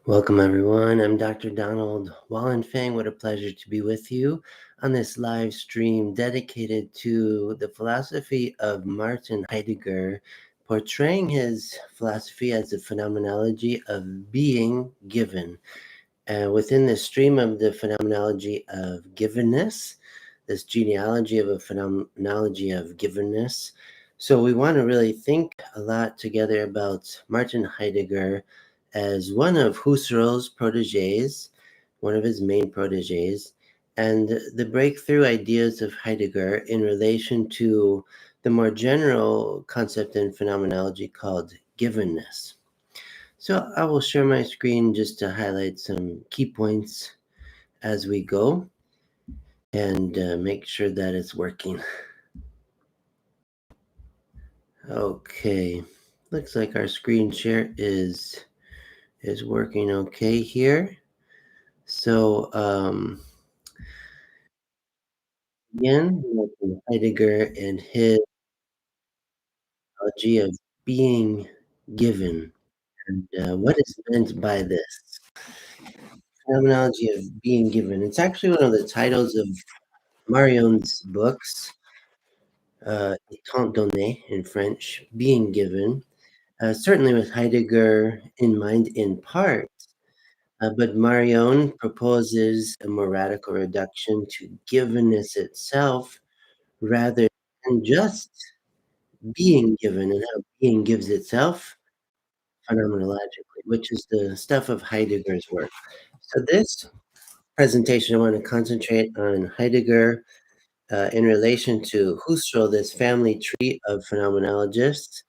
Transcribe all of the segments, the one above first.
Welcome, everyone. I'm Dr. Donald Wallenfang. What a pleasure to be with you on this live stream dedicated to the philosophy of Martin Heidegger, portraying his philosophy as the phenomenology of being given. Within the stream of the phenomenology of givenness, this genealogy of a phenomenology of givenness. So we want to really think a lot together about Martin Heidegger as one of Husserl's proteges, one of his main proteges, and the breakthrough ideas of Heidegger in relation to the more general concept in phenomenology called givenness. So I will share my screen just to highlight some key points as we go and make sure that it's working. Okay, looks like our screen share is working okay here. So again, Heidegger and his analogy of being given, and what is meant by this phenomenology of being given. It's actually one of the titles of Marion's books, étant donné in French, being given, certainly with Heidegger in mind in part, but Marion proposes a more radical reduction to givenness itself rather than just being given and how being gives itself phenomenologically, which is the stuff of Heidegger's work. So this presentation, I want to concentrate on Heidegger in relation to Husserl, this family tree of phenomenologists,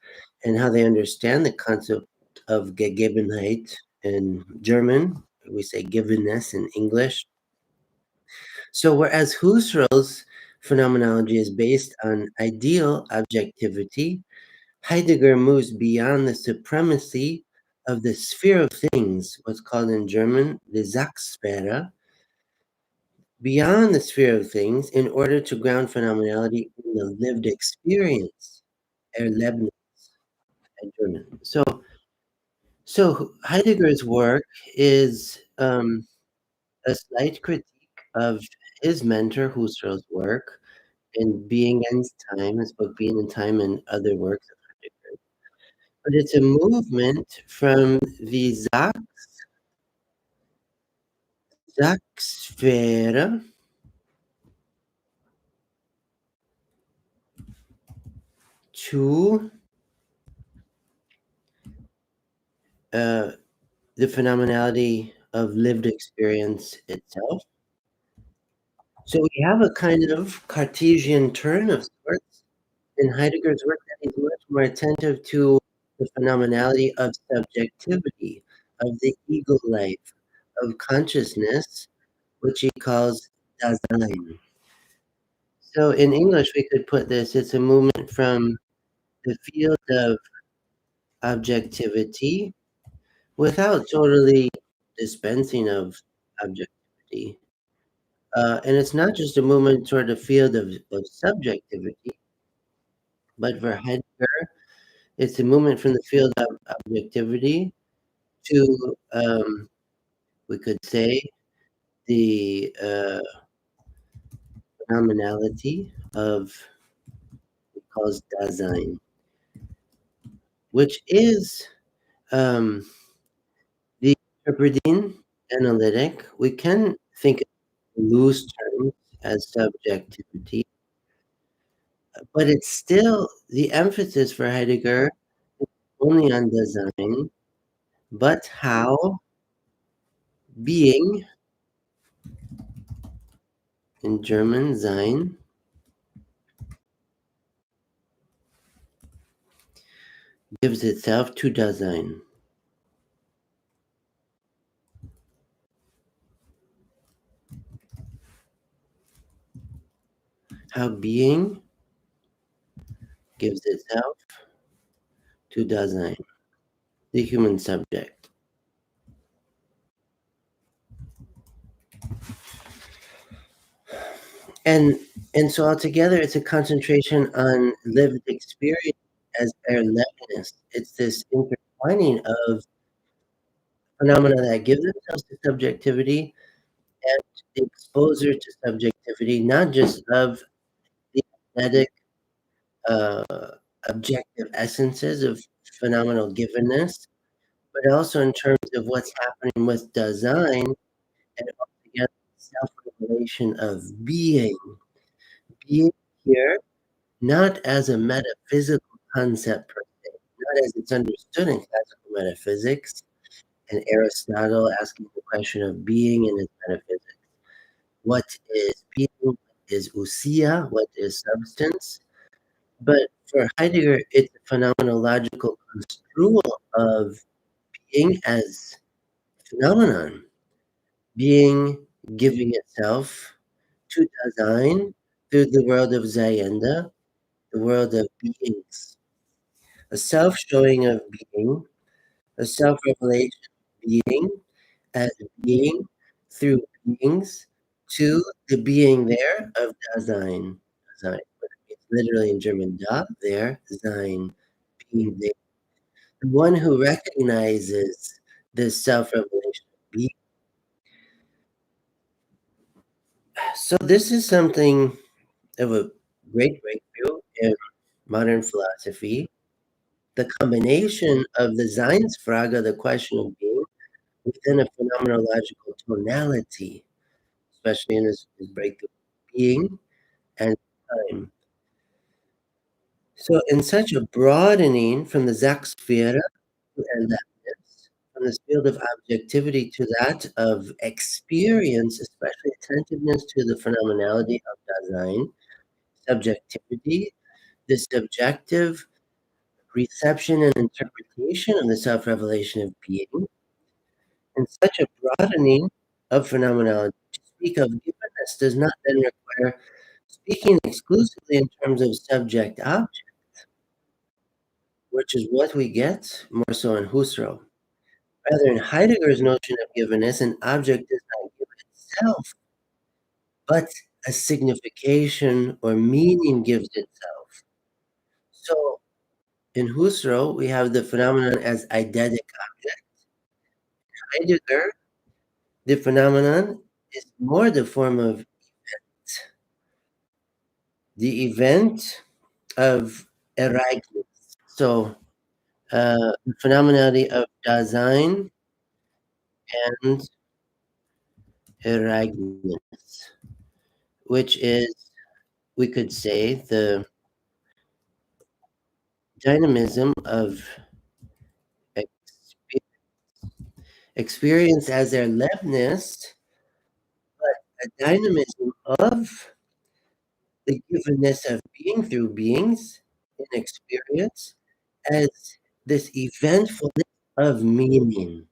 and how they understand the concept of Gegebenheit in German. We say givenness in English. So whereas Husserl's phenomenology is based on ideal objectivity, Heidegger moves beyond the supremacy of the sphere of things, what's called in German the Sachsphäre, beyond the sphere of things in order to ground phenomenality in the lived experience, Erlebnis in German. So Heidegger's work is a slight critique of his mentor Husserl's work in Being and Time, his book Being and Time, and other works of Heidegger. But it's a movement from the Sachsphäre to the phenomenality of lived experience itself. So we have a kind of Cartesian turn of sorts in Heidegger's work that he's much more attentive to the phenomenality of subjectivity, of the ego life, of consciousness, which he calls Dasein. So in English, we could put this, it's a movement from the field of objectivity without totally dispensing of objectivity. And it's not just a movement toward the field of subjectivity, but for Heidegger, it's a movement from the field of objectivity to, we could say, the phenomenality of what he calls Dasein, which is the interpreting analytic. We can think in loose terms as subjectivity, but it's still the emphasis for Heidegger is only on design, but how being, in German Sein, gives itself to Dasein. How being gives itself to Dasein, the human subject. And so altogether, it's a concentration on lived experience as Erlebnis. It's this intertwining of phenomena that give themselves to subjectivity and the exposure to subjectivity, not just of the aesthetic, uh, objective essences of phenomenal givenness, but also in terms of what's happening with design and altogether self-revelation of being. Being here, not as a metaphysical concept per se, not as it's understood in classical metaphysics, and Aristotle asking the question of being in his metaphysics. What is being? What is ousia? What is substance? But for Heidegger, it's a phenomenological construal of being as phenomenon, being giving itself to design through the world of Zayenda, the world of beings, a self showing of being, a self revelation of being as being through beings to the being there of Dasein. Dasein. It's literally in German, da, there, sein, being there. The one who recognizes this self revelation of being. So, this is something of a great breakthrough in modern philosophy. The combination of the Seinsfrage, the question of being, within a phenomenological tonality, especially in his breakthrough being and time. So, in such a broadening from the Sachsphäre to Erlebnis, from this field of objectivity to that of experience, especially attentiveness to the phenomenality of Dasein, subjectivity, the subjective reception and interpretation of the self revelation of being, and such a broadening of phenomenology. To speak of givenness does not then require speaking exclusively in terms of subject object, which is what we get more so in Husserl. Rather, in Heidegger's notion of givenness, an object does not give itself, but a signification or meaning gives itself. So, in Husserl, we have the phenomenon as eidetic object. Heidegger, the phenomenon is more the form of the event of Ereignis. So, the phenomenality of Dasein and Ereignis, which is, we could say, the dynamism of experience as Erlebnis, but a dynamism of the givenness of being through beings in experience as this eventfulness of meaning.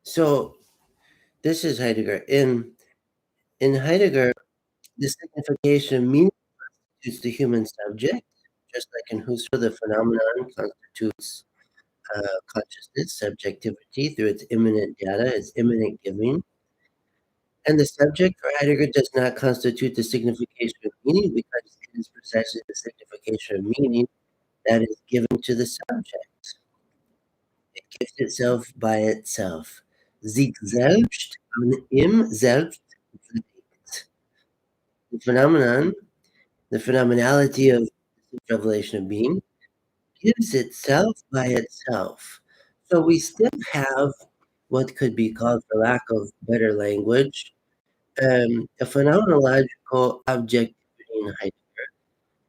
So this is Heidegger. In Heidegger, the signification of meaning constitutes the human subject, just like in Husserl, the phenomenon constitutes consciousness, subjectivity through its immanent data, its immanent giving. And the subject for Heidegger does not constitute the signification of meaning because it is precisely the signification of meaning that is given to the subject. It gives itself by itself. Sich selbst und im Selbst liegt. The phenomenon, the phenomenality of the revelation of being, gives itself by itself. So we still have what could be called, for lack of better language, a phenomenological objectivity in Heidegger,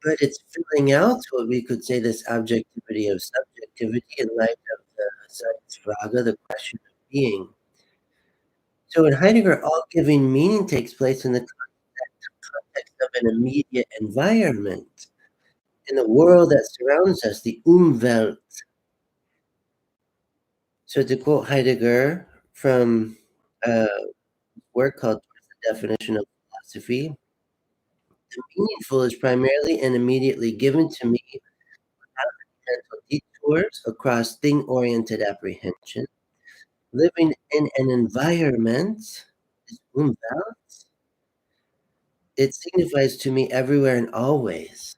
but it's filling out what we could say this objectivity of subjectivity in light of the Seinsfrage, the question of being. So in Heidegger, all giving meaning takes place in the context of an immediate environment, in the world that surrounds us, the Umwelt. So to quote Heidegger from a work called The Definition of Philosophy, the meaningful is primarily and immediately given to me without mental detours across thing-oriented apprehension, living in an environment, this Umwelt, it signifies to me everywhere and always.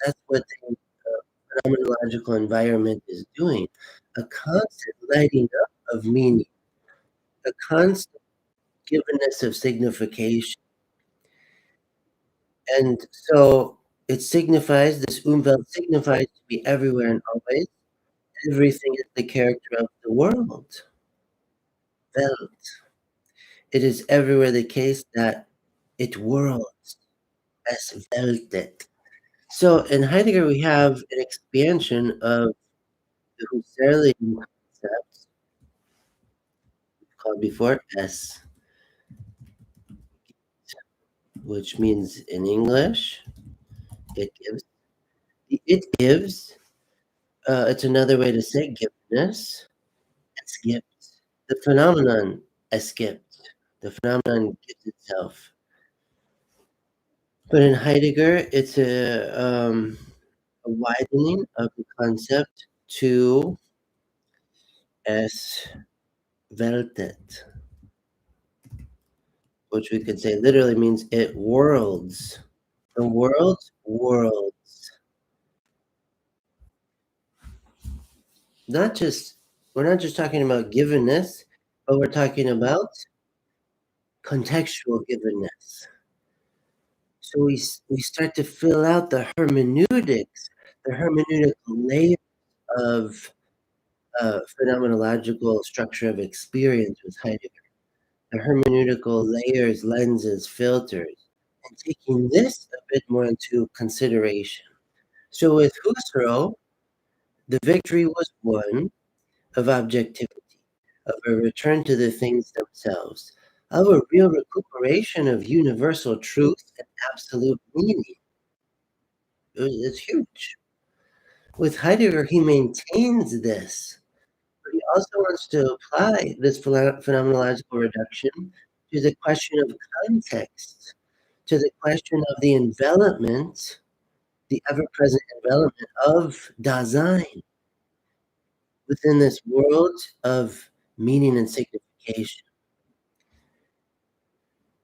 That's what the phenomenological environment is doing, a constant lighting up of meaning, a constant givenness of signification. And so it signifies, this Umwelt signifies to be everywhere and always. Everything is the character of the world. Welt. It is everywhere the case that it whirls, es weltet. So in Heidegger, we have an expansion of the Husserlian concept called before es, which means in English, it gives. It gives. It's another way to say giveness. Es gibt. The phenomenon es gibt. The phenomenon gives itself. But in Heidegger, it's a widening of the concept to es weltet, which we could say literally means it worlds. The world worlds. We're not just talking about givenness, but we're talking about contextual givenness. So we start to fill out the hermeneutics, the hermeneutical layer of phenomenological structure of experience with Heidegger. The hermeneutical layers, lenses, filters, and taking this a bit more into consideration. So with Husserl, the victory was won of objectivity, of a return to the things themselves, of a real recuperation of universal truth and absolute meaning. It's huge. With Heidegger, he maintains this, but he also wants to apply this phenomenological reduction to the question of context, to the question of the envelopment, the ever-present envelopment of Dasein within this world of meaning and signification.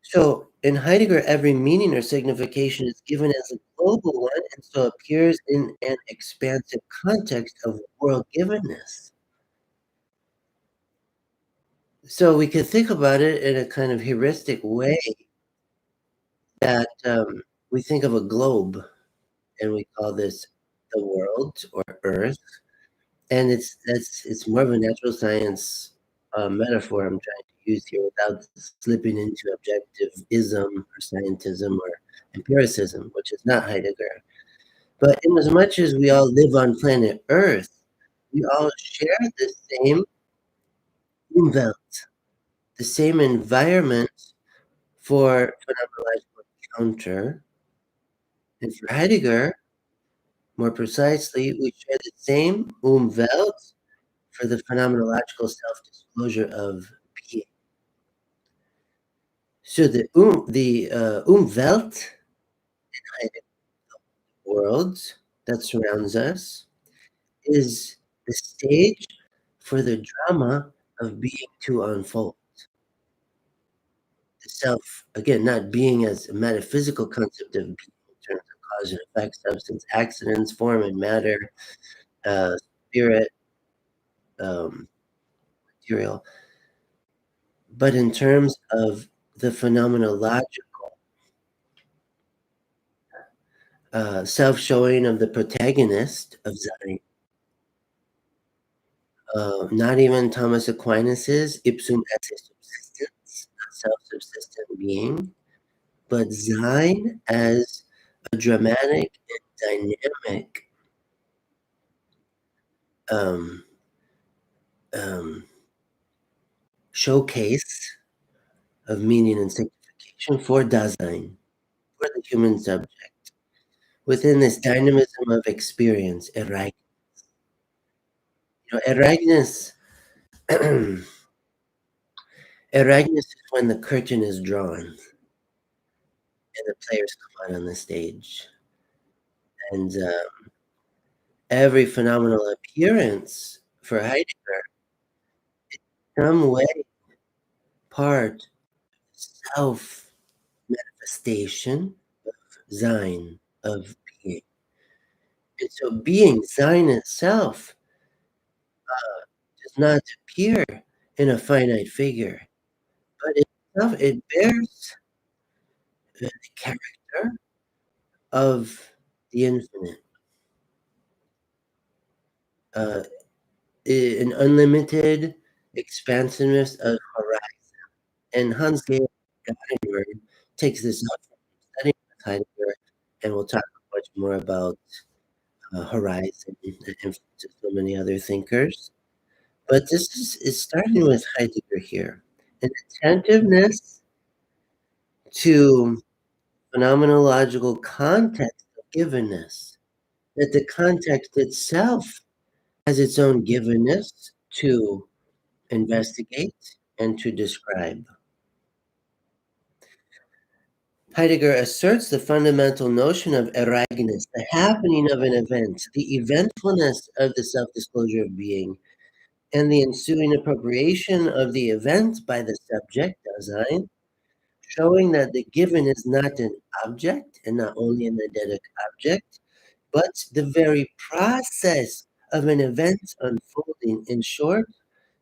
So in Heidegger, every meaning or signification is given as a global one and so appears in an expansive context of world givenness. So we could think about it in a kind of heuristic way that we think of a globe and we call this the world or Earth. And it's more of a natural science metaphor I'm trying to use here without slipping into objectivism or scientism or empiricism, which is not Heidegger. But in as much as we all live on planet Earth, we all share the same Umwelt, the same environment for phenomenological encounter. And for Heidegger, more precisely, we share the same Umwelt for the phenomenological self-disclosure of being. So the Umwelt in Heidegger world that surrounds us is the stage for the drama of being to unfold. The self, again, not being as a metaphysical concept of being in terms of cause and effect, substance, accidents, form and matter, spirit, material, but in terms of the phenomenological self-showing of the protagonist of Zen. Not even Thomas Aquinas's ipsum esse subsistence, self-subsistent being, but Sein as a dramatic and dynamic um, um, showcase of meaning and signification for Dasein, for the human subject, within this dynamism of experience, Ereignis. You know, Ereignis, Ereignis is when the curtain is drawn and the players come out on the stage. And every phenomenal appearance for Heidegger, some way, part, self manifestation of Sein, of being. And so being, sign itself, does not appear in a finite figure, but itself it bears the character of the infinite, uh, an unlimited expansiveness of horizon. And Hans Geiger takes this up from studying with Heidegger, and we'll talk much more about horizon and influence of so many other thinkers. But this is starting with Heidegger here. An attentiveness to phenomenological context of givenness, that the context itself has its own givenness to investigate and to describe. Heidegger asserts the fundamental notion of Ereignis, the happening of an event, the eventfulness of the self-disclosure of being, and the ensuing appropriation of the event by the subject, Dasein, showing that the given is not an object and not only an eidetic object, but the very process of an event unfolding. In short,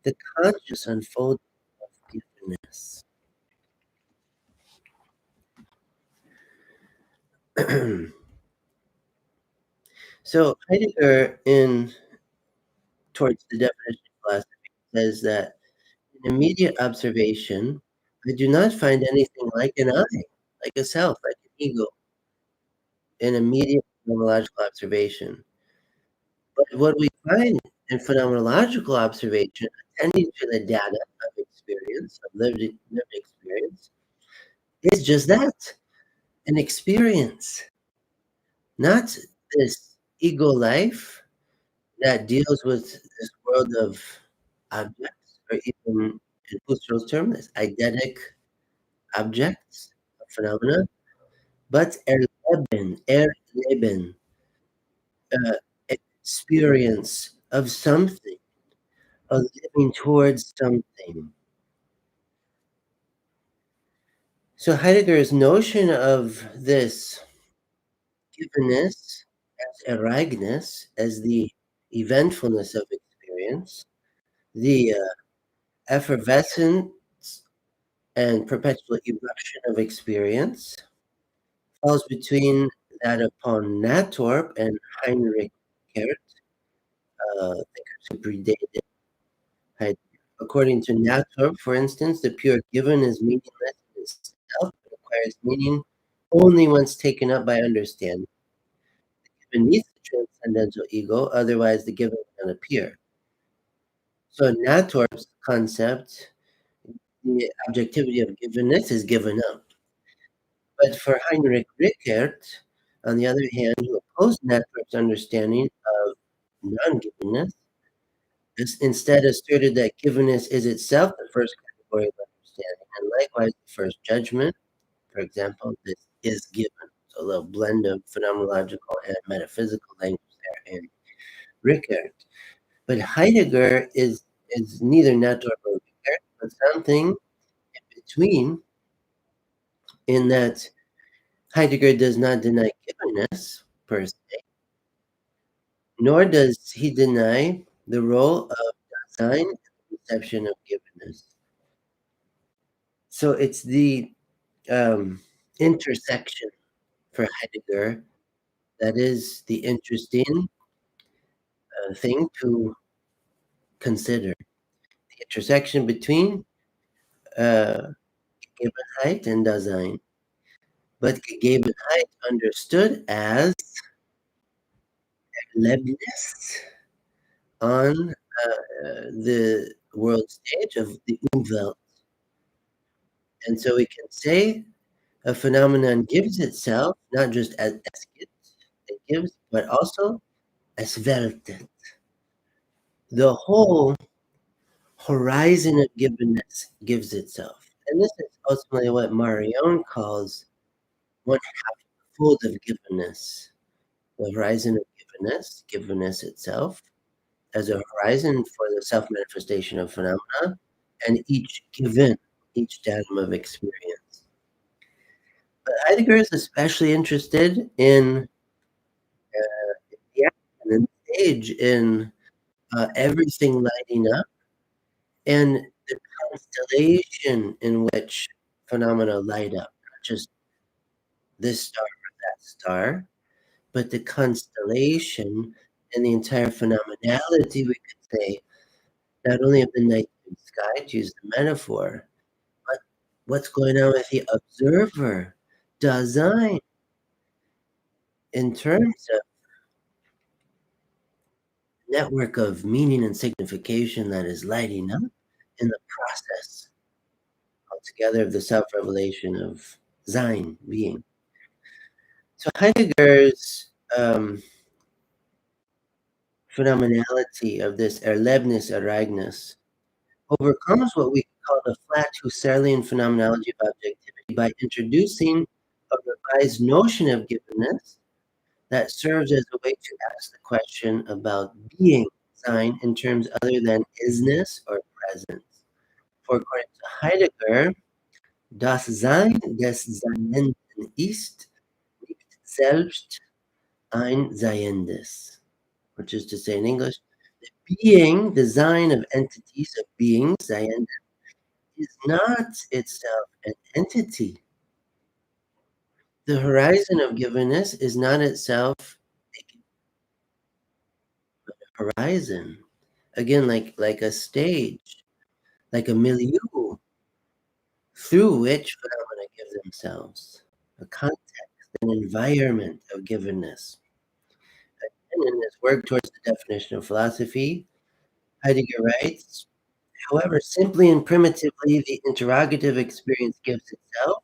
the conscious unfolding of givenness. So Heidegger, in towards the definition of philosophy, says that in immediate observation, I do not find anything like an I, like a self, like an ego, in immediate phenomenological observation. But what we find in phenomenological observation, attending to the data of experience, of lived experience, is just that, an experience, not this ego life that deals with this world of objects, or even in Husserl's term, this eidetic objects, phenomena, but Erleben, uh, experience of something, of living towards something. So Heidegger's notion of this givenness as Ereignis, as the eventfulness of experience, the effervescence and perpetual eruption of experience, falls between that upon Natorp and Heinrich Kert, thinkers who predated Heidegger. According to Natorp, for instance, the pure given is meaningless in itself, but acquires meaning only once taken up by understanding. Beneath the transcendental ego, otherwise the given cannot appear. So in Natorp's concept, the objectivity of givenness is given up. But for Heinrich Rickert, on the other hand, who opposed Natorp's understanding of non-givenness, instead asserted that givenness is itself the first category of understanding, and likewise the first judgment. For example, this is given. So a little blend of phenomenological and metaphysical language there in Rickert. But Heidegger is neither Natorp or Rickert, but something in between, in that Heidegger does not deny givenness per se, nor does he deny the role of Dasein in the conception of givenness. So it's the intersection for Heidegger that is the interesting thing to consider. The intersection between Gegebenheit and Dasein. But Gegebenheit understood as Erlebnis on the world stage of the Umwelt. And so we can say a phenomenon gives itself not just as it gives, but also as Welten. The whole horizon of givenness gives itself. And this is ultimately what Marion calls one half-fold of givenness. The horizon of givenness itself, as a horizon for the self-manifestation of phenomena, and each given, each datum of experience. But Heidegger is especially interested in the stage in everything lighting up and the constellation in which phenomena light up, not just this star or that star, but the constellation and the entire phenomenality, we could say, not only of the night sky, to use the metaphor, but what's going on with the observer, design, in terms of network of meaning and signification that is lighting up in the process altogether of the self-revelation of Sein, being. So Heidegger's phenomenality of this Erlebnis, Ereignis, overcomes what we call the flat Husserlian phenomenology of objectivity by introducing a revised notion of givenness that serves as a way to ask the question about being, Sein, in terms other than isness or presence. For according to Heidegger, das Sein des Seienden ist nicht selbst ein Seiendes, which is to say in English, the being, the Sein of entities, of beings, Seienden, is not itself an entity. The horizon of givenness is not itself a horizon. Again, like a stage, like a milieu through which phenomena give themselves, a context, an environment of givenness. And in his work towards the definition of philosophy, Heidegger writes, however, simply and primitively the interrogative experience gives itself,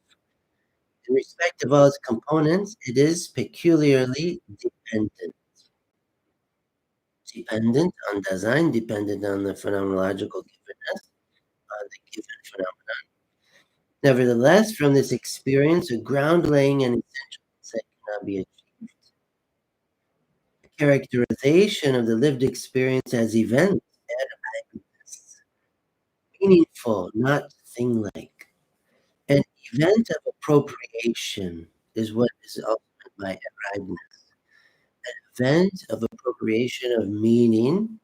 in respect of all its components, it is peculiarly dependent on design, dependent on the phenomenological givenness, on the given phenomenon. Nevertheless, from this experience, a ground laying and essential insight cannot be achieved. Characterization of the lived experience as event, meaningful, not thing-like. An event of appropriation is what is ultimate by arrivedness. An event of appropriation of meaning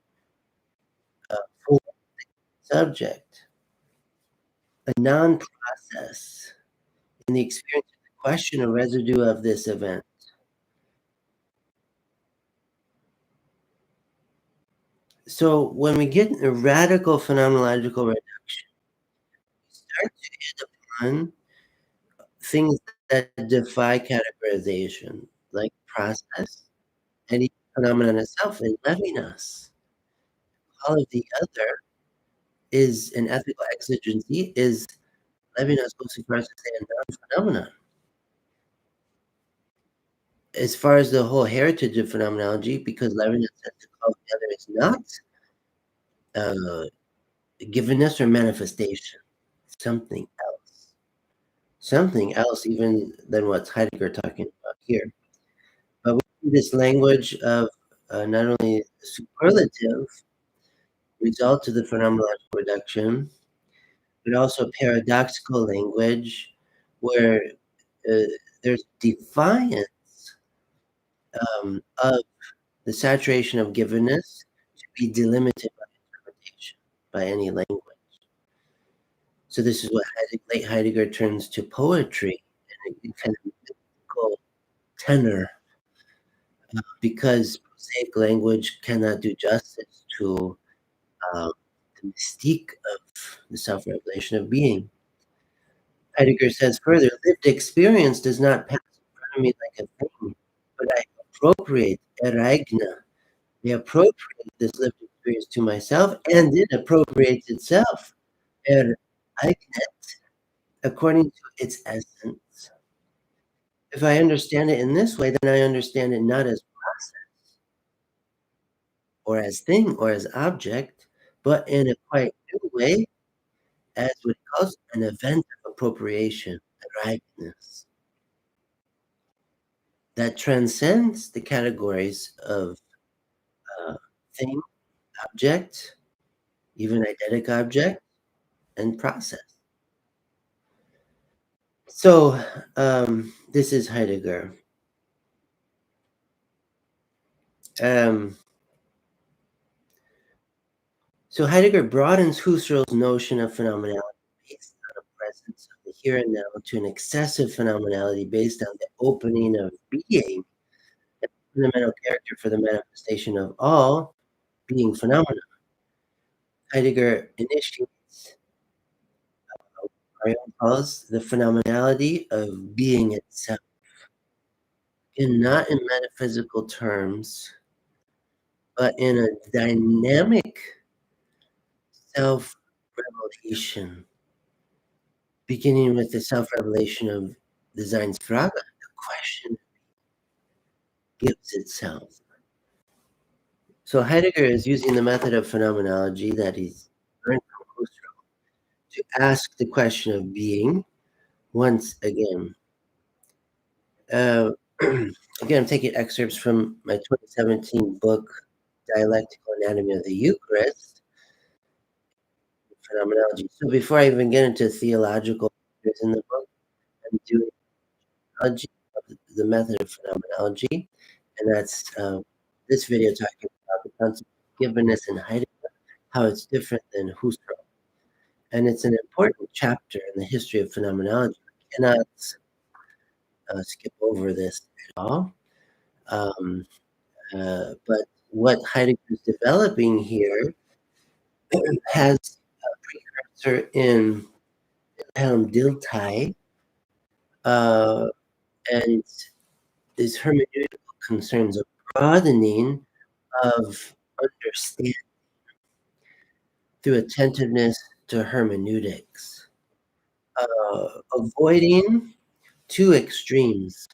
for the subject. A non-process in the experience of the question, a residue of this event. So when we get a radical phenomenological reduction, we start to hit upon things that defy categorization, like process and even phenomenon itself in Levinas. All of the other is an ethical exigency, is Levinas goes so far as to say a non-phenomenon. As far as the whole heritage of phenomenology, because Levinas says to call the other is not givenness or manifestation, something else. Something else even than what's Heidegger talking about here. But we see this language of not only superlative result of the phenomenological reduction, but also paradoxical language where uh, there's defiance of the saturation of givenness to be delimited by interpretation, by any language. So this is what late Heidegger turns to poetry and a kind of mythical tenor, because prosaic language cannot do justice to the mystique of the self-revelation of being. Heidegger says further, lived experience does not pass in front of me like a thing, but I appropriate, ereigna. I appropriate this lived experience to myself, and it appropriates itself, ereignet, according to its essence. If I understand it in this way, then I understand it not as process, or as thing, or as object, but in a quite new way, as what he calls an event of appropriation, ereigtness, that transcends the categories of uh, thing, object, even eidetic object, and process. So this is Heidegger. Um, So Heidegger broadens Husserl's notion of phenomenality based on a presence of the here and now to an excessive phenomenality based on the opening of being, a fundamental character for the manifestation of all being phenomena. Heidegger initiates what Marion calls the phenomenality of being itself, and not in metaphysical terms, but in a dynamic self-revelation, beginning with the self-revelation of the Seinsfrage, the question gives itself. So Heidegger is using the method of phenomenology that he's learned from Husserl to ask the question of being once again. Again, I'm taking excerpts from my 2017 book, Dialectical Anatomy of the Eucharist, Phenomenology. So before I even get into theological features in the book, I'm doing phenomenology of the method of phenomenology, and that's this video talking about the concept of givenness in Heidegger, how it's different than Husserl. And it's an important chapter in the history of phenomenology. I cannot skip over this at all. But what Heidegger is developing here has a precursor in Wilhelm Dilthey, and is hermeneutical concerns of broadening of understanding through attentiveness to hermeneutics, avoiding two extremes.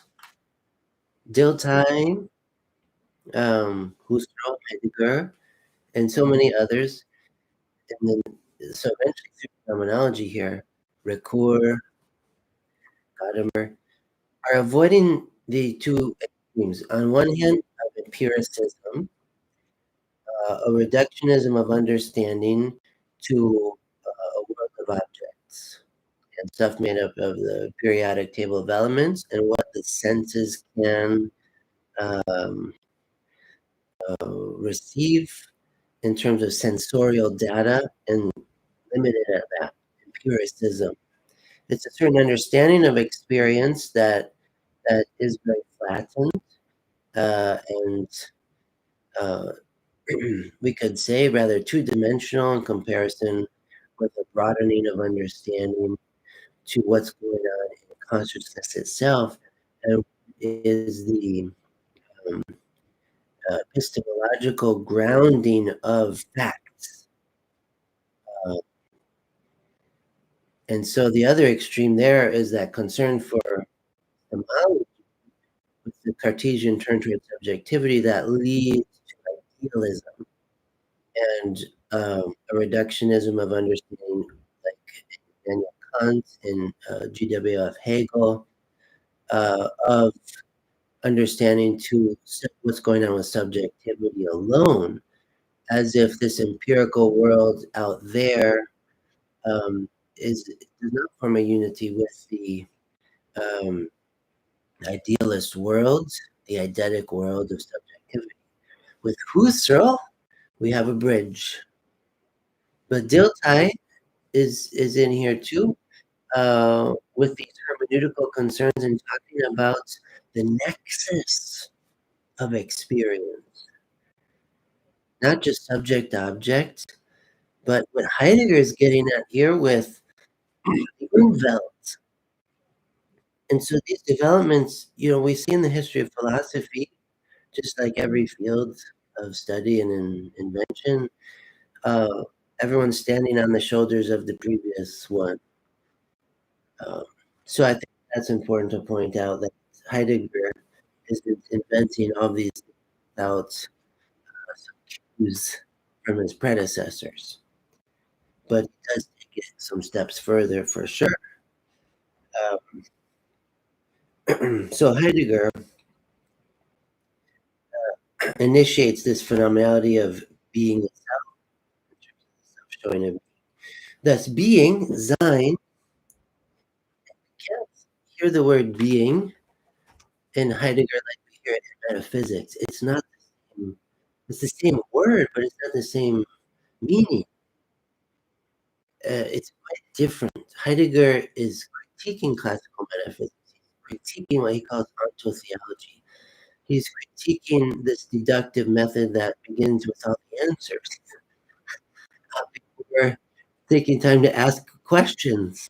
Dilthey, Husserl, Heidegger, and so many others, and then so eventually through phenomenology here, Ricoeur, Gadamer, are avoiding the two extremes. On one hand, of empiricism, a reductionism of understanding to a world of objects and stuff made up of the periodic table of elements and what the senses can um, receive in terms of sensorial data, and limited at that. Empiricism. It's a certain understanding of experience that is very flattened, and we could say rather two-dimensional in comparison with a broadening of understanding to what's going on in consciousness itself, and is the um, epistemological grounding of facts. And so the other extreme there is that concern for homology with the Cartesian turn toward subjectivity that leads to idealism and a reductionism of understanding, like Daniel Kant and GWF Hegel, of understanding to what's going on with subjectivity alone, as if this empirical world out there does not form a unity with the um, idealist world, the eidetic world of subjectivity. With Husserl, we have a bridge. But Dilthey is in here too, with these hermeneutical concerns and talking about the nexus of experience, not just subject object, but what Heidegger is getting at here with the Umwelt. And so these developments, we see in the history of philosophy, just like every field of study and invention, uh, everyone's standing on the shoulders of the previous one. Um, so I think that's important to point out that Heidegger is inventing all these without some cues from his predecessors. But he does take it some steps further for sure. So Heidegger initiates this phenomenality of being itself, showing of thus being, sein. Can't hear the word being in Heidegger like we hear it in metaphysics. It's not the same. It's the same word, but it's not the same meaning. It's quite different. Heidegger is critiquing classical metaphysics. He's critiquing what he calls ontotheology. He's critiquing this deductive method that begins with all the answers before taking time to ask questions.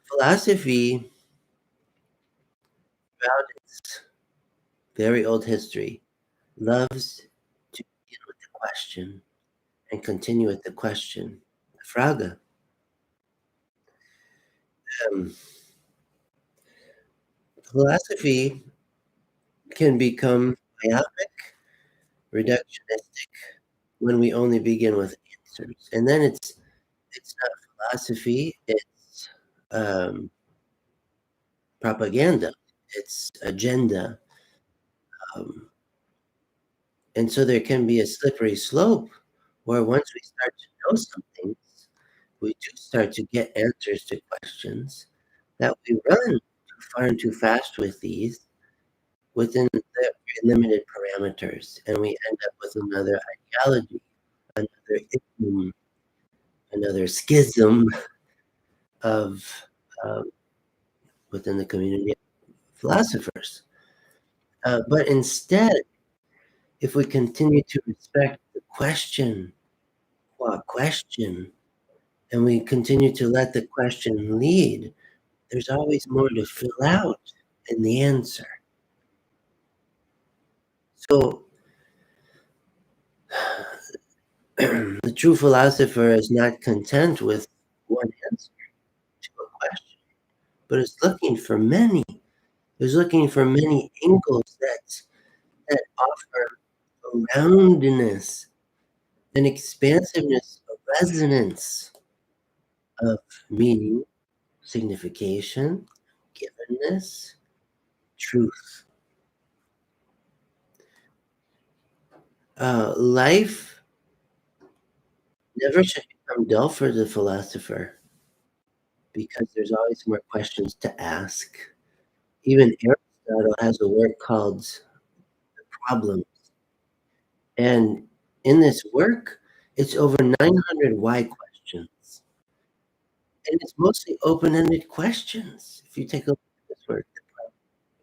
Philosophy, throughout its very old history, loves to begin with the question and continue with the question. The Frage. Um, Philosophy can become myopic, reductionistic when we only begin with answers, and then it's not philosophy; it's um, propaganda, it's agenda, um, and so there can be a slippery slope where once we start to know something, we do start to get answers to questions that we run too far and too fast with these within the very limited parameters, and we end up with another ideology, another ism, another schism of um, within the community of philosophers. But instead, if we continue to respect the question, what question, and we continue to let the question lead, there's always more to fill out in the answer. So the true philosopher is not content with one answer to a question, but is looking for many. Is looking for many angles that offer a roundness, an expansiveness, a resonance of meaning, signification, givenness, truth. Life never should become dull for the philosopher because there's always more questions to ask. Even Aristotle has a work called Problems. And in this work, it's over 900 why questions. And it's mostly open ended questions. If you take a look at this work,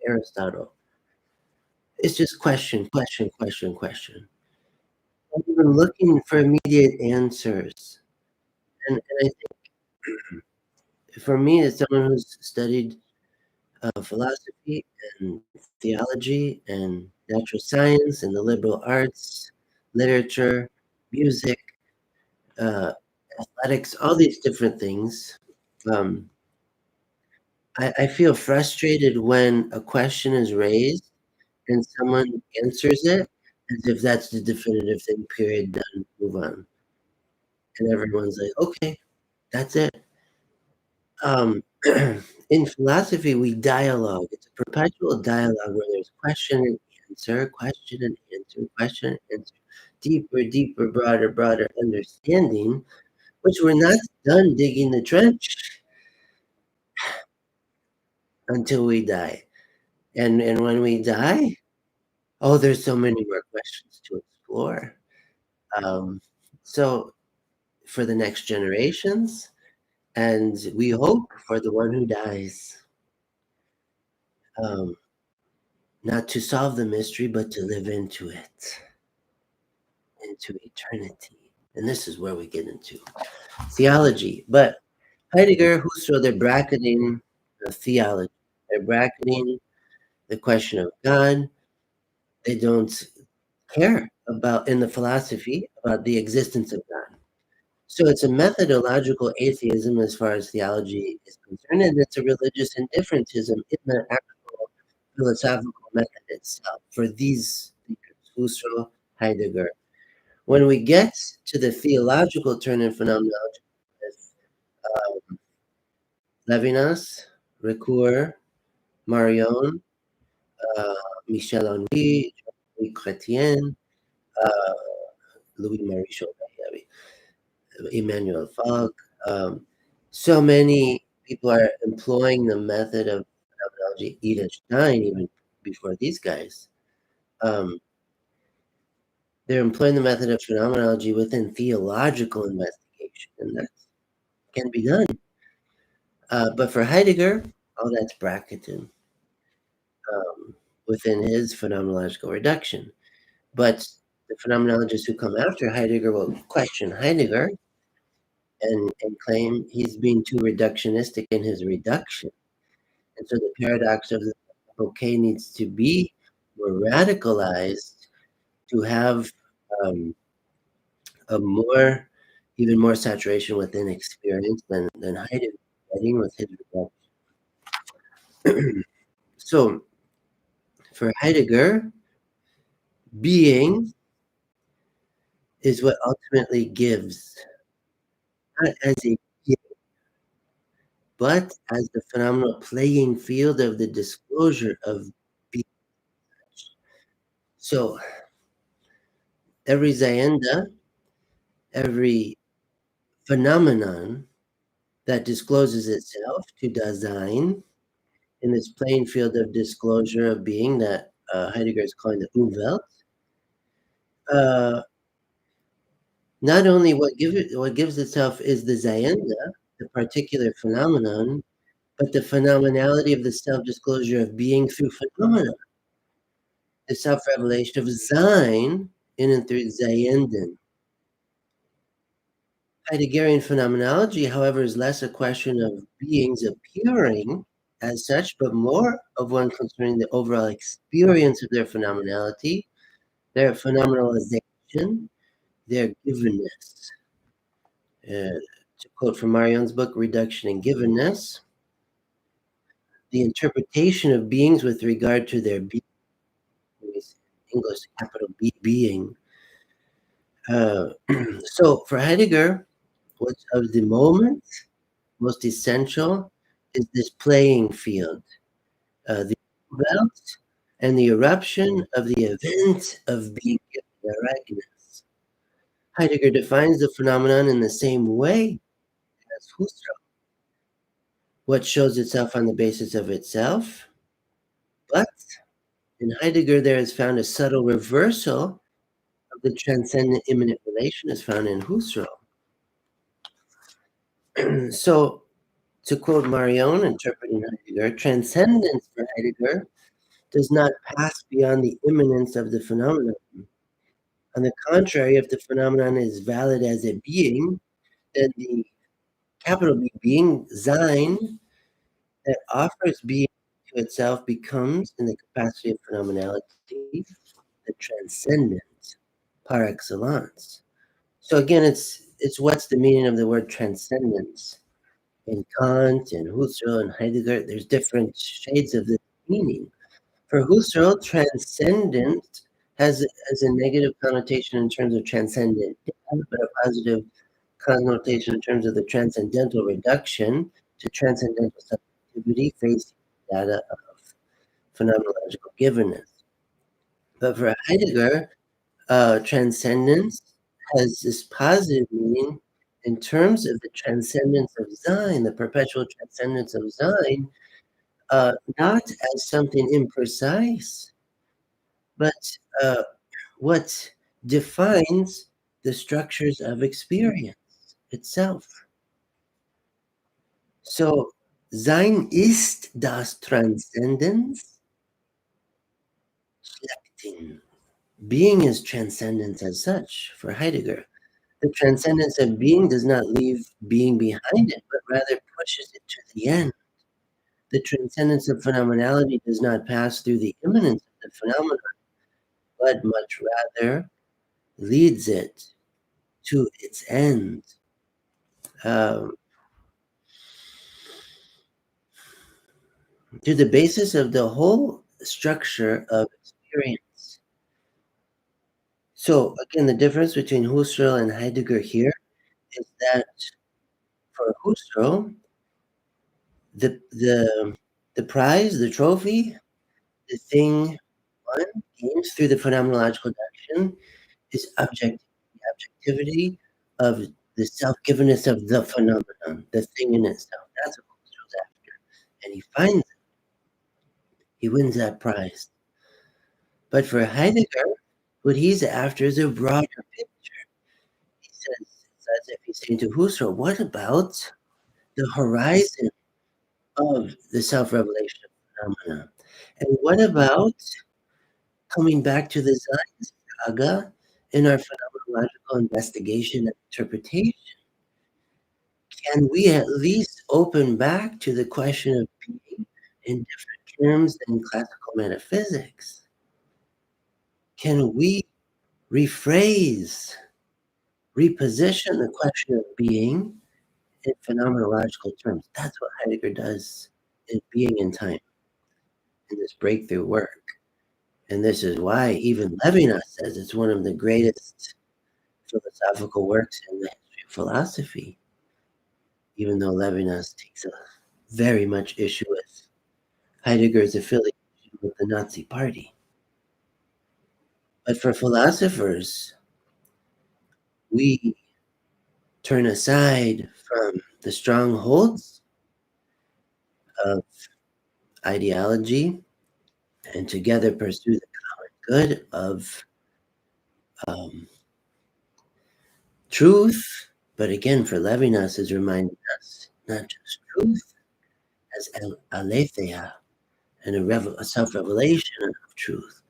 Aristotle, it's just question, question, question, question. Not even looking for immediate answers. And I think for me, as someone who's studied philosophy and theology and natural science and the liberal arts, literature, music, uh, athletics, all these different things. Um, I feel frustrated when a question is raised and someone answers it as if that's the definitive thing, period, done, move on. And everyone's like, okay, that's it. In philosophy, we dialogue. It's a perpetual dialogue where there's question and answer, question and answer, question and answer, deeper, deeper, broader, broader understanding, which we're not done digging the trench until we die. And when we die, oh, there's so many more questions to explore. Um, so for the next generations, and we hope for the one who dies, um, not to solve the mystery, but to live into it, into eternity. And this is where we get into theology. But Heidegger, Husserl, they're bracketing theology. They're bracketing the question of God. They don't care about, in the philosophy, about the existence of God. So it's a methodological atheism as far as theology is concerned, and it's a religious indifferentism in the actual philosophical method itself for these thinkers, Husserl, Heidegger. When we get to the theological turn in phenomenology with Levinas, Ricoeur, Marion, uh, Michel Henry, Louis Chrétien, uh, Louis Marie Chauvet, Emmanuel Falk. So many people are employing the method of phenomenology, Edith Stein, even before these guys. Um, they're employing the method of phenomenology within theological investigation, and that can be done. But for Heidegger, all that's bracketed within his phenomenological reduction. But the phenomenologists who come after Heidegger will question Heidegger and claim he's being too reductionistic in his reduction. And so the paradox of the bouquet needs to be more radicalized to have a more, even more saturation within experience than Heidegger getting with his reduction. So for Heidegger, being is what ultimately gives, not as a gift, but as the phenomenal playing field of the disclosure of being. So every Zayenda, every phenomenon that discloses itself to Dasein in this playing field of disclosure of being that Heidegger is calling the Umwelt, not only what gives itself is the Zayenda, the particular phenomenon, but the phenomenality of the self-disclosure of being through phenomena, the self-revelation of Sein in and through Zayenden. Heideggerian phenomenology, however, is less a question of beings appearing as such, but more of one concerning the overall experience of their phenomenality, their phenomenalization, their givenness. To quote from Marion's book, Reduction and Givenness, the interpretation of beings with regard to their being, English capital B, being. So for Heidegger, what's of the moment most essential is this playing field, the belt and the eruption of the event of being given directness. Heidegger defines the phenomenon in the same way as Husserl. What shows itself on the basis of itself, but in Heidegger there is found a subtle reversal of the transcendent immanent relation as found in Husserl. So, to quote Marion, interpreting Heidegger, transcendence for Heidegger does not pass beyond the immanence of the phenomenon. On the contrary, if the phenomenon is valid as a being, then the capital B being, Sein, that offers being to itself becomes, in the capacity of phenomenality, the transcendent par excellence. So again, it's what's the meaning of the word transcendence? In Kant and Husserl and Heidegger, there's different shades of this meaning. For Husserl, transcendent has a negative connotation in terms of transcendent, but a positive connotation in terms of the transcendental reduction to transcendental subjectivity facing data of phenomenological givenness. But for Heidegger, transcendence has this positive meaning in terms of the transcendence of Sein, the perpetual transcendence of Sein, not as something imprecise, but what defines the structures of experience itself. So, Sein ist das Transzendenz, schlechthin. Being is transcendence as such for Heidegger. The transcendence of being does not leave being behind it, but rather pushes it to the end. The transcendence of phenomenality does not pass through the immanence of the phenomenon, but much rather leads it to its end. To the basis of the whole structure of experience. So again, the difference between Husserl and Heidegger here is that for Husserl, the prize, the trophy, the thing one gains through the phenomenological action is the objectivity of the self-givenness of the phenomenon, the thing in itself. That's what Husserl's after. And he finds it. He wins that prize. But for Heidegger, What he's after is a broader picture. He says, it's as if he's saying to Husserl, what about the horizon of the self-revelation of phenomena? And what about coming back to the Saga in our phenomenological investigation and interpretation? Can we at least open back to the question of being in different terms than classical metaphysics? Can we rephrase, reposition the question of being in phenomenological terms? That's what Heidegger does in Being and Time in this breakthrough work. And this is why even Levinas says it's one of the greatest philosophical works in the history of philosophy, even though Levinas takes a very much issue with Heidegger's affiliation with the Nazi Party. But for philosophers, we turn aside from the strongholds of ideology and together pursue the common good of truth. But again, for Levinas is reminding us not just truth as aletheia and a self-revelation of truth,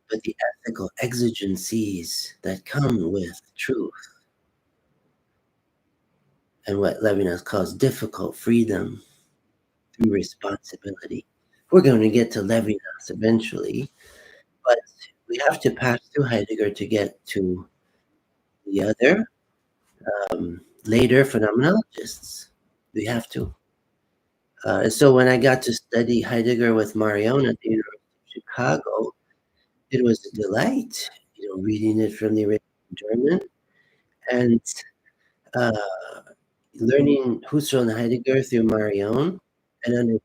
but the ethical exigencies that come with truth and what Levinas calls difficult freedom through responsibility. We're going to get to Levinas eventually, but we have to pass through Heidegger to get to the other later phenomenologists. We have to. So when I got to study Heidegger with Marion at the University of Chicago, it was a delight, reading it from the original German and uh, learning Husserl and Heidegger through Marion and understanding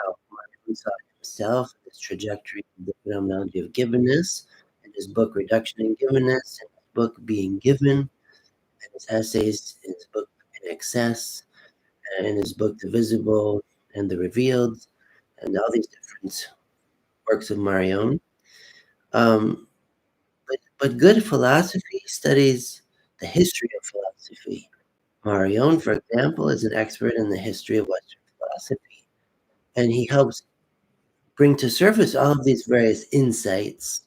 how Marion saw himself, his trajectory of the phenomenology of givenness, and his book Reduction in Givenness, and his book Being Given, and his essays in his book In Excess, and in his book The Visible and the Revealed, and all these different works of Marion. But good philosophy studies the history of philosophy. Marion, for example, is an expert in the history of Western philosophy, and he helps bring to surface all of these various insights,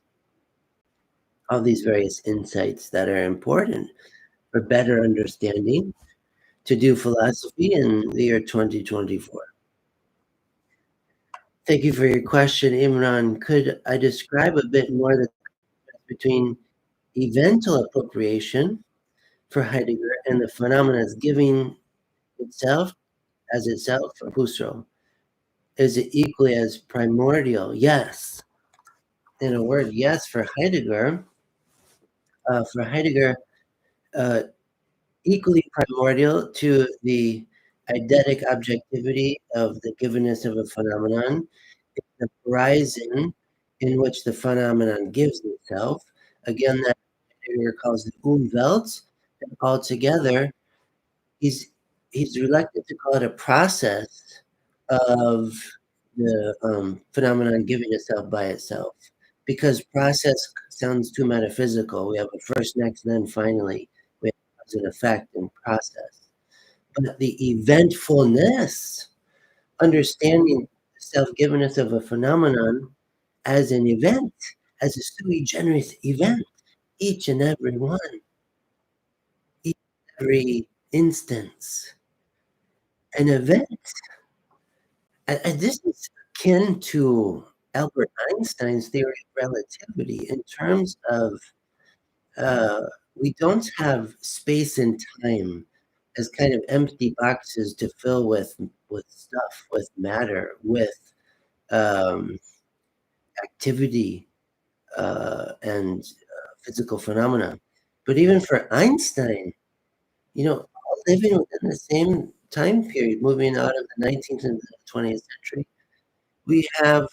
that are important for better understanding to do philosophy in the year 2024. Thank you for your question, Imran. Could I describe a bit more the difference between evental appropriation for Heidegger and the phenomena as giving itself as itself for Husserl? Is it equally as primordial? Yes. In a word, yes, for Heidegger. Uh, equally primordial to the eidetic objectivity of the givenness of a phenomenon is the horizon in which the phenomenon gives itself. Again, that Heidegger calls the Umwelt, and altogether he's reluctant to call it a process of the phenomenon giving itself by itself, because process sounds too metaphysical. We have a first, next, then, finally. We have cause and effect and process. But the eventfulness, understanding the self-givenness of a phenomenon as an event, as a sui generis event, each and every one, each and every instance, an event. And this is akin to Albert Einstein's theory of relativity in terms of uh, we don't have space and time as kind of empty boxes to fill with stuff, with matter, with um, activity and physical phenomena. But even for Einstein, all living within the same time period, moving out of the 19th and the 20th century, we have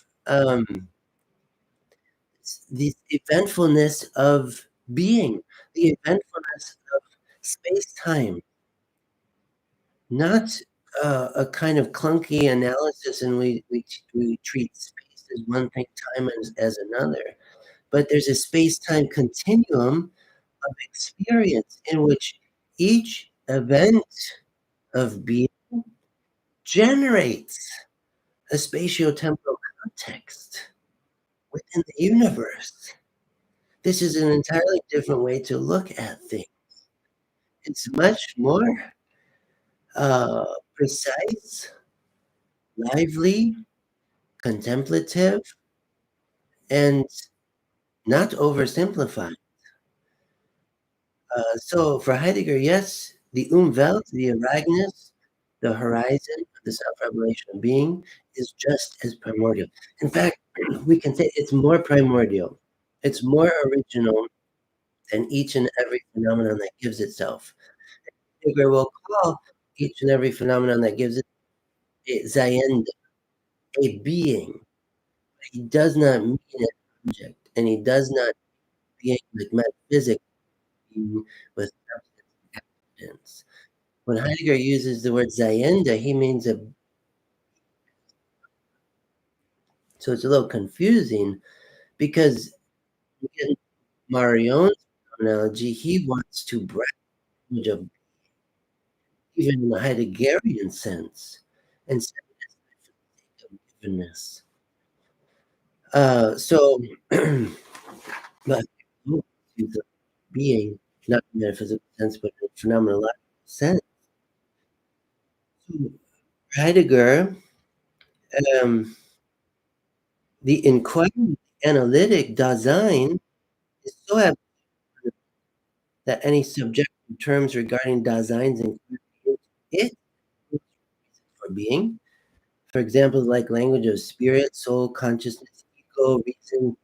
the eventfulness of being, the eventfulness of space-time, not a kind of clunky analysis, and we treat space as one thing, time as another, but there's a space-time continuum of experience in which each event of being generates a spatiotemporal context within the universe. This is an entirely different way to look at things. It's much more precise, lively, contemplative, and not oversimplified. So for Heidegger, yes, the Umwelt, the Ereignis, the horizon of the self-revelation of being is just as primordial. In fact, we can say it's more primordial. It's more original than each and every phenomenon that gives itself. Heidegger will call each and every phenomenon that gives it a Sein, a being. He does not mean an object, and he does not being like metaphysics being with substance and evidence. When Heidegger uses the word Zayenda, he means a. So it's a little confusing because in Marion's analogy, he wants to branch of even in the Heideggerian sense instead of givenness. So, but he's a being, not in a metaphysical sense, but in a phenomenological sense. So Heidegger, um, the inquiry analytic Dasein is so abstract that any subjective terms regarding Dasein's inclusion it for being. For example, like language of spirit, soul, consciousness, ego, reason,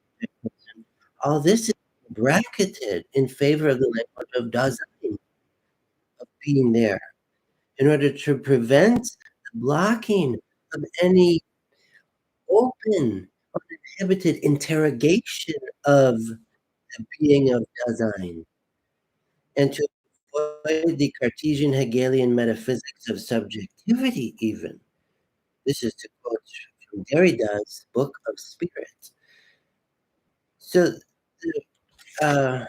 all this is bracketed in favor of the language of Dasein, of being there, in order to prevent the blocking of any open, uninhibited interrogation of the being of Dasein, and to avoid the Cartesian Hegelian metaphysics of subjectivity, even. This is to quote from Derrida's Book of Spirit. So the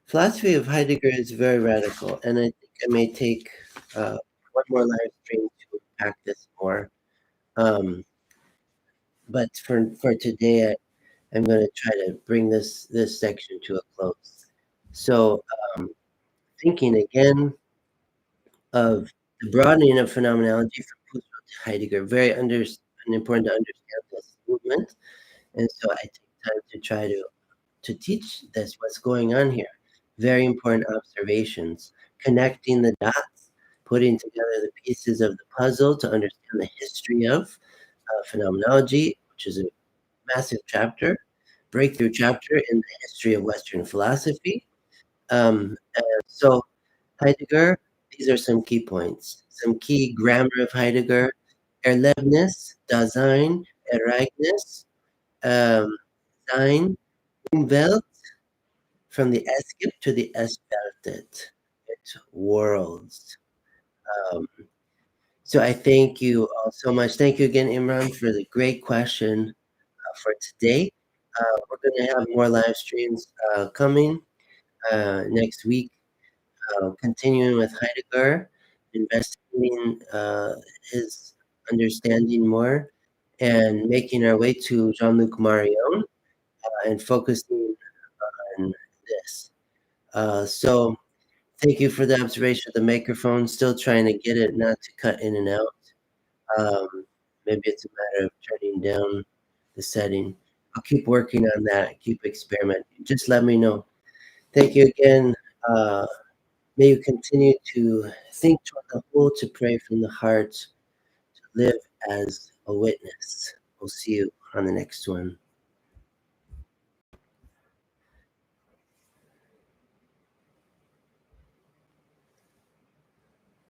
philosophy of Heidegger is very radical, and I think I may take one more live stream to unpack this more. But for today, I'm going to try to bring this section to a close. So, thinking again of the broadening of phenomenology from Husserl to Heidegger, very important to understand this movement. And so I take time to try to teach this, what's going on here. Very important observations, connecting the dots, putting together the pieces of the puzzle to understand the history of phenomenology, which is a massive chapter, breakthrough chapter in the history of Western philosophy. So Heidegger, these are some key points, some key grammar of Heidegger: Erlebnis, Dasein, Ereignis, Sein, Umwelt, from the Eskip to the Esveltet, it's worlds. Um, so I thank you all so much. Thank you again, Imran, for the great question for today. We're going to have more live streams coming next week, continuing with Heidegger, investigating his understanding more, and making our way to Jean-Luc Marion and focusing on this. So thank you for the observation of the microphone. Still trying to get it not to cut in and out. Maybe it's a matter of turning down the setting. I'll keep working on that. Keep experimenting. Just let me know. Thank you again. May you continue to think toward the whole, to pray from the heart, to live as a witness. We'll see you on the next one.